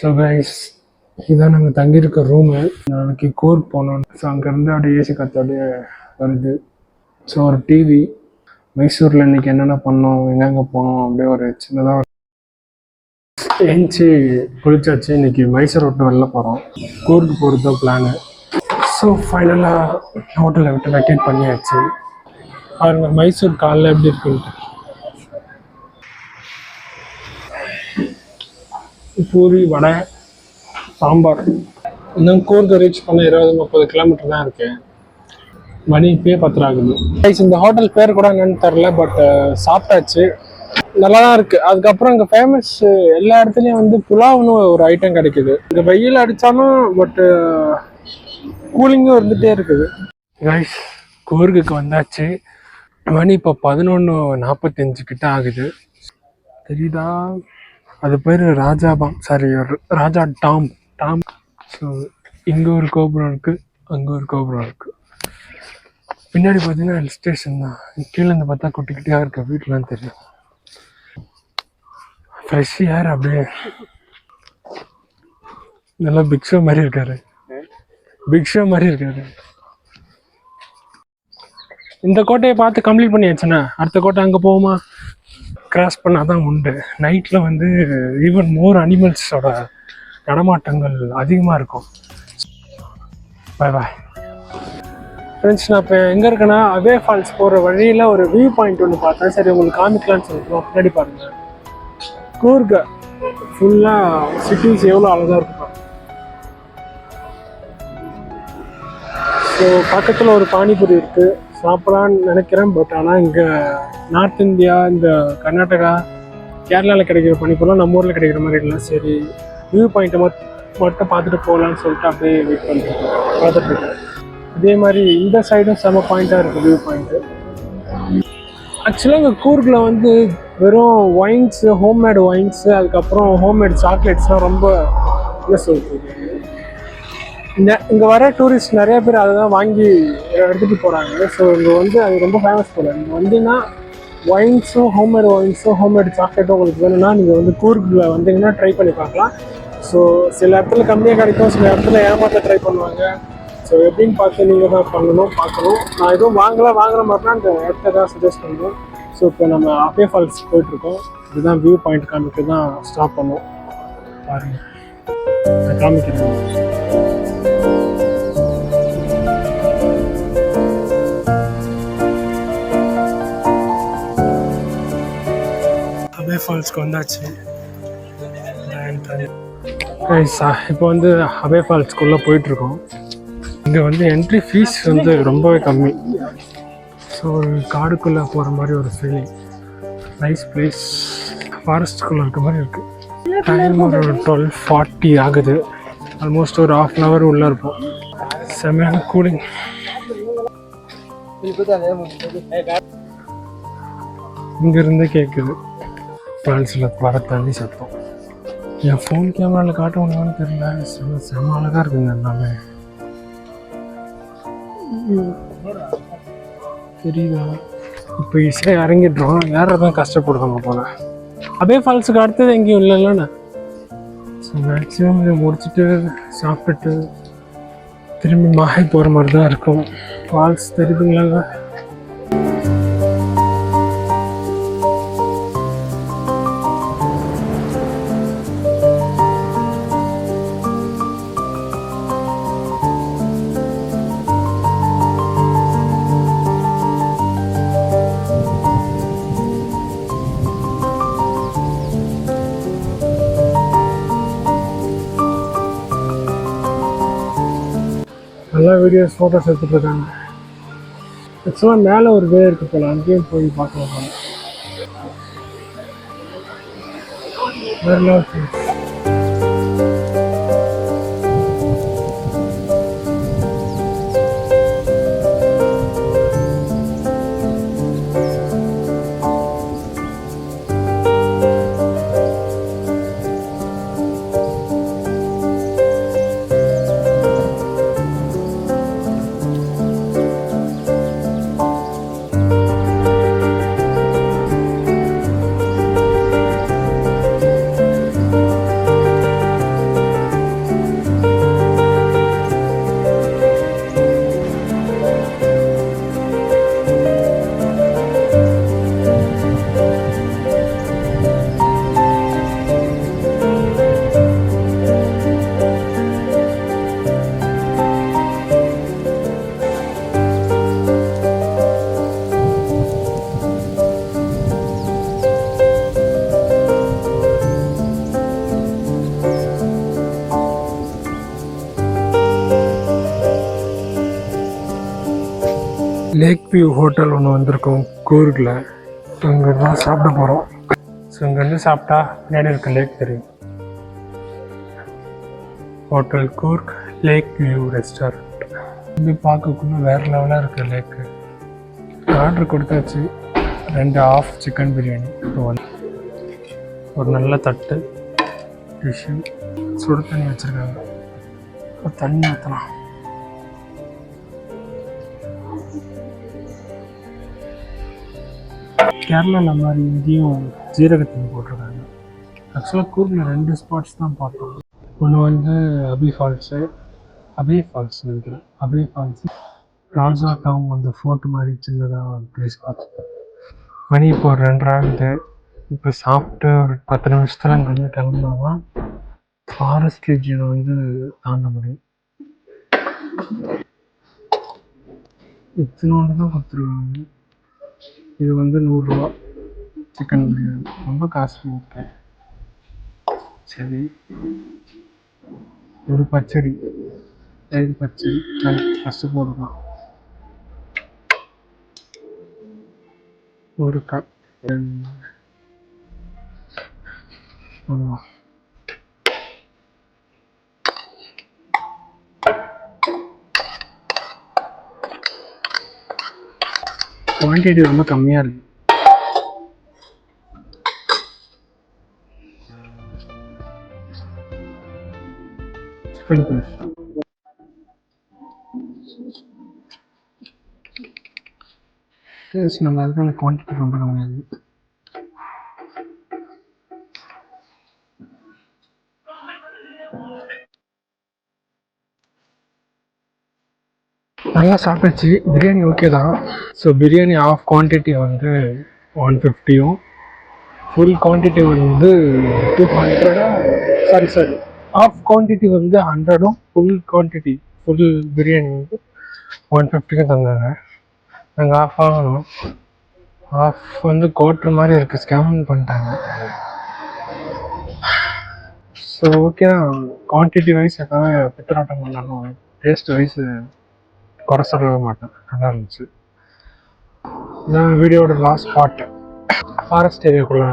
So guys, இதான் நாங்கள் தங்கியிருக்க ரூமு. நாளைக்கு கூர்க் போனோம். ஸோ அங்கேருந்து அப்படியே ஏசி காற்றோடைய வருது. ஸோ ஒரு டிவி, மைசூரில் இன்றைக்கி என்னென்ன பண்ணோம், எங்கெங்கே போனோம், அப்படியே ஒரு சின்னதாக ஏஞ்சி குளிச்சாச்சு. இன்றைக்கி மைசூர் விட்டு வெளில போகிறோம். கூர்க்கு போகிறது தான் பிளானு. ஸோ ஃபைனலாக ஹோட்டலை விட்டு வெக்கேட் பண்ணியாச்சு. பாருங்க மைசூர் காலைல எப்படி இருக்குன்ட்டு. பூரி, வடை, சாம்பார். இன்னும் கூர்க்கு ரீச் பண்ண 20-30 கிலோமீட்டர் தான் இருக்கு. மணி இப்பயே 10 ஆகுது. இந்த ஹோட்டல் பேர் கூட என்னன்னு தெரில, பட் சாப்பிட்டாச்சு, நல்லா தான் இருக்கு. அதுக்கப்புறம் இங்கே ஃபேமஸ் எல்லா இடத்துலையும் வந்து புலாவ்னு ஒரு ஐட்டம் கிடைக்குது. இங்கே வெயில் அடித்தாலும் பட் கூலிங்கும் இருந்துகிட்டே இருக்குது. கைஸ், கூர்க்குக்கு வந்தாச்சு. மணி இப்போ 11:45 கிட்ட ஆகுது. தெரியுதா? அது பேர் ராஜாபாம், சாரி ராஜா டாம். ஸோ இங்கே ஒரு கோபுரம் இருக்குது, அங்கே ஒரு கோபுரம் இருக்குது. பின்னாடி பார்த்தீங்கன்னா ஹில் ஸ்டேஷன் தான். கீழேருந்து பார்த்தா குட்டி குட்டியாக இருக்க வீட்டுலாம் தெரியும். ஃப்ரெஷ் ஏர், அப்படியே நல்லா பிக் ஷோ மாதிரி இருக்காரு. இந்த கோட்டையை பார்த்து கம்ப்ளீட் பண்ணியாச்சுண்ணா. அடுத்த கோட்டை அங்கே போகுமா? கிராஸ் பண்ணால் தான் உண்டு. நைட்டில் வந்து ஈவன் மோர் அனிமல்ஸோட நடமாட்டங்கள் அதிகமாக இருக்கும். பாய் ஃப்ரெண்ட்ஸ், நான் இப்போ எங்கே இருக்கேன்னா அவே ஃபால்ஸ் போகிற வழியில் ஒரு வியூ பாயிண்ட் ஒன்று பார்த்தேன். சரி, உங்களுக்கு காமிக்கலான்னு சொல்லிட்டு பின்னாடி பாருங்கள். கூர்க் ஃபுல்லாக சிட்டிஸ் எவ்வளோ அழகாக இருக்கும். ஸோ பக்கத்தில் ஒரு பானிபூரி இருக்குது, சாப்பிடலான்னு நினைக்கிறேன். பட் ஆனால் இங்கே நார்த் இந்தியா, இந்த கர்நாடகா, கேரளாவில் கிடைக்கிற பானிபூரிலாம் நம்ம ஊரில் கிடைக்கிற மாதிரி இல்லை. சரி, வியூ பாயிண்ட்டை மட்டும் பார்த்துட்டு போகலான்னு சொல்லிட்டு அப்படியே வெயிட் பார்த்துட்ருக்கேன். இதே மாதிரி இந்த சைடும் செம பாயிண்ட்டாக இருக்குது வியூ பாயிண்ட்டு. ஆக்சுவலாக இங்கே கூர்க்கில் வந்து வெறும் ஒயின்ஸு, ஹோம்மேடு ஒயின்ஸு, அதுக்கப்புறம் ஹோம்மேட் சாக்லேட்ஸ்லாம் ரொம்ப என்ன சொல்கிறது, இங்கே வர டூரிஸ்ட் நிறைய பேர் அதை தான் வாங்கி எடுத்துகிட்டு போகிறாங்க. ஸோ இங்கே வந்து அது ரொம்ப ஃபேமஸ் போல. இங்கே வந்தீங்கன்னா ஒயின்ஸும், ஹோம்மேட் ஒயின்ஸும், ஹோம்மேட் சாக்லேட்டும் உங்களுக்கு வேணும்னா நீங்கள் வந்து கூர்க்கில் வந்தீங்கன்னா ட்ரை பண்ணி பார்க்கலாம். ஸோ சில இடத்துல கம்மியாக கிடைக்கும், சில இடத்துல ஏமாற்ற ட்ரை பண்ணுவாங்க. ஸோ எப்படின்னு பார்த்து நீங்கள் தான் பார்க்கணும். நான் எதுவும் வாங்குற மாதிரினா அந்த இடத்த தான் சஜஸ்ட் பண்ணுறேன். ஸோ இப்போ நம்ம அவே ஃபால்ஸ் போயிட்டுருக்கோம். இதுதான் வியூ பாயிண்ட் காமிக்க தான் ஸ்டாப் பண்ணோம். பாருங்கள், நான் காமிக்கிறேன். அவே ஃபால்ஸ்க்கு வந்தாச்சு. இப்போ வந்து அவே ஃபால்ஸ்க்குள்ளே போயிட்டுருக்கோம். இங்கே வந்து என்ட்ரி ஃபீஸ் வந்து ரொம்பவே கம்மி. ஸோ ஒரு காடுக்குள்ளே போகிற மாதிரி ஒரு ஃபீலிங். நைஸ் பிளேஸ், ஃபாரஸ்ட்டுக்குள்ளே இருக்க மாதிரி இருக்குது. டைம் ஒரு 12:40 ஆகுது. ஆல்மோஸ்ட் ஒரு 1/2 hour உள்ளே இருப்போம். செமையான கூலிங். இங்கேருந்து கேட்குது ஃபால்ஸில் வர தண்ணி சத்தம். என் ஃபோன் கேமராவில் காட்ட முடியுமான்னு தெரியல. செம அழகாக இருக்குங்க எல்லாமே. தெரியுதா? இப்போ ஈஸியாக இறங்கிடுறோம். யாரும் கஷ்டப்படுவாங்க போல. அவே ஃபால்ஸுக்கு அடுத்தது எங்கேயும் இல்லைல்லண்ணா. ஸோ மேக்ஸிமம் இதை முடிச்சுட்டு சாப்பிட்டுட்டு திரும்பி மாஹே போகிற மாதிரி தான் இருக்கும். ஃபால்ஸ் தெரியுதுங்களாங்க? நல்லா வீடியோஸ், ஃபோட்டோஸ் எடுத்துகிட்ருக்காங்க. ஆக்சுவலாக மேலே ஒரு வே இருக்குது போல், அங்கேயும் போய் பார்க்கலாம். வேறு லேக் வியூ ஹோட்டல் ஒன்று வந்திருக்கோம் கூர்கில். அங்கே தான் சாப்பிட போகிறோம். ஸோ இங்கேருந்து சாப்பிட்டா பின்னாடி இருக்க லேக் தெரியும். Hotel Coorg lake view restaurant. இது பார்க்கக்குள்ள வேறு லெவலாக இருக்குது லேக்கு. ஆர்டர் கொடுத்தாச்சு. 2 ஆஃப் சிக்கன் பிரியாணி. இப்போ வந்து ஒரு நல்ல தட்டு டிஷ்ஷு சுடு தண்ணி வச்சுருக்காங்க. தண்ணி ஊற்றலாம். கேரளாவில் மாதிரி இங்கேயும் ஜீரக தண்ணி போட்டிருக்காங்க. ஆக்சுவலாக கூர்கில் 2 ஸ்பாட்ஸ் தான் பார்த்தோம். ஒன்று வந்து அபி ஃபால்ஸு நினைக்கிறேன். அபி ஃபால்ஸு ராஜா டவுன் அந்த ஃபோர்ட் மாதிரி சின்னதாக ஒரு ப்ளேஸ் பார்த்துருக்கேன். மணி இப்போ ஒரு 2 ஆகுது. இப்போ சாப்பிட்டு ஒரு 10 நிமிஷத்தில் அங்கே வந்து கிளம்புனாதான் ஃபாரஸ்ட் ரீஜியனை வந்து தாண்ட முடியும். இத்தனோடு தான் கொடுத்துருவாங்க. இது வந்து 100 ரூபா சிக்கன் பிரியாணி. ரொம்ப காஸ்ட்லி. ஓகே சரி. ஒரு பச்சடி, தயிர் பச்சடி ஃபஸ்ட்டு போடலாம். ஒரு கப் குவான்டிட்டி ரொம்ப கம்மியாக இருக்குது. டேஸ்ட் நல்லா இருக்கு. அந்த குவான்டிட்டி ரொம்ப கம்மியாக இருக்குது. நல்லா சாப்பிடுச்சு. பிரியாணி ஓகே தான். ஸோ பிரியாணி ஆஃப் குவான்டிட்டி வந்து 150யும் ஃபுல் குவான்டிட்டி வந்து 200. சாரி ஆஃப் குவான்டிட்டி வந்து 100ம் ஃபுல் பிரியாணி வந்து 150க்கும் தந்தாங்க. நாங்கள் ஆஃப் வாங்கணும். ஆஃப் வந்து கோட்ரு மாதிரி இருக்குது. ஸ்கேம் பண்ணிட்டாங்க. ஸோ ஓகே தான். குவான்டிட்டி வைஸ் எதாவது பித்தராட்டம் பண்ணாலும் டேஸ்ட் வைஸ் குறை சொல்லவே மாட்டேன். நல்லா இருந்துச்சு. இதான் வீடியோட லாஸ்ட் பார்ட்டு. ஃபாரஸ்ட் ஏரியாக்குள்ளே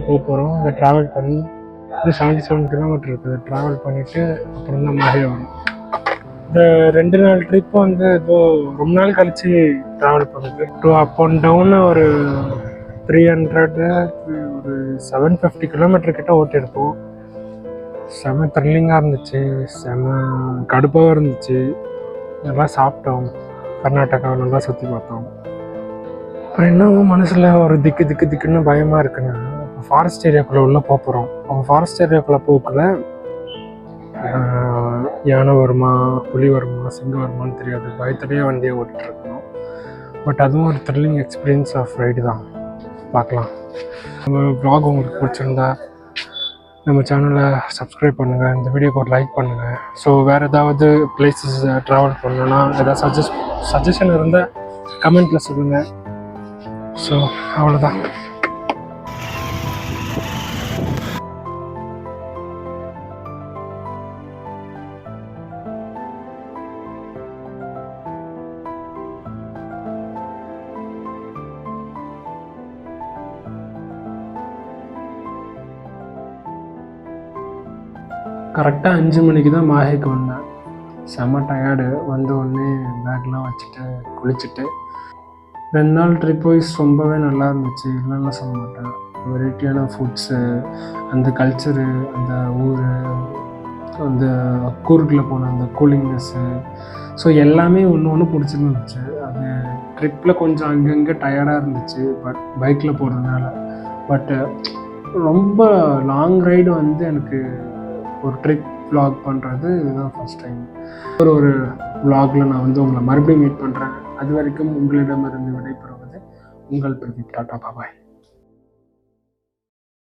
போக போகிறோம். இதை ட்ராவல் பண்ணி இது 77 கிலோமீட்டர் இருக்குது. ட்ராவல் பண்ணிவிட்டு அப்புறம் தான் மாறி வரும். இந்த 2 நாள் ட்ரிப் வந்து ஏதோ ரொம்ப நாள் கழித்து ட்ராவல் பண்ணுது. அப் அண்ட் டவுன்னு ஒரு 300 ஒரு 750 கிலோமீட்டர் கிட்ட ஓட்டியிருப்போம். செம த்ரில்லிங்காக இருந்துச்சு. செம கடுப்பாகவும் இருந்துச்சு. நல்லா சாப்பிட்டோம். கர்நாடகாவை நல்லா சுற்றி பார்த்தோம். அப்புறம் என்னவும் மனசில் ஒரு திக்குன்னு பயமாக இருக்குன்னா, இப்போ ஃபாரஸ்ட் ஏரியாக்குள்ளே உள்ளே போகிறோம். அவங்க ஃபாரஸ்ட் ஏரியாக்குள்ளே போக்குள்ள யானை வருமா, புலி வருமா, சிங்கம் வருமானு தெரியாது. பயத்திலேயே வண்டியை ஓட்டிகிட்ருக்கணும். பட் அதுவும் ஒரு த்ரில்லிங் எக்ஸ்பீரியன்ஸ் ஆஃப் ரைடு தான். பார்க்கலாம். நம்ம வ்ளாக் உங்களுக்கு பிடிச்சிருந்தா நம்ம சேனலை சப்ஸ்கிரைப் பண்ணுங்கள். இந்த வீடியோக்கு ஒரு லைக் பண்ணுங்கள். ஸோ வேறு ஏதாவது பிளேசஸ் ட்ராவல் பண்ணணுன்னா ஏதாவது சஜஷன் இருந்தால் கமெண்ட்டில் சொல்லுங்கள். ஸோ அவ்வளோதான். கரெக்டாக 5 மணிக்கு தான் மாஹேக்கு வந்தேன். செம்ம டயர்டு. வந்த உடனே பேக்லாம் வச்சுட்டு குளிச்சுட்டு 2 நாள் ட்ரிப் வைஸ் ரொம்பவே நல்லா இருந்துச்சு. இல்லைன்னா சொல்ல மாட்டேன். வெரைட்டியான ஃபுட்ஸு, அந்த கல்ச்சரு, அந்த ஊர், அந்த கூர்கில் போன அந்த கூலிங்னஸ்ஸு, ஸோ எல்லாமே ஒன்று பிடிச்சிருந்துச்சு. அது ட்ரிப்பில் கொஞ்சம் அங்கங்கே டயர்டாக இருந்துச்சு. பட் பைக்கில் போகிறதுனால. பட்டு ரொம்ப லாங் ரைடு வந்து எனக்கு ஒரு ட்ரிப் vlog பண்ணுறது இதுதான் ஃபஸ்ட் டைம். ஒரு vlogல நான் வந்து உங்களை மறுபடியும் மீட் பண்ணுறேன். அது வரைக்கும் உங்களிடமிருந்து விடைபெறுவது உங்கள் பிரதீப். டாடா பாய்.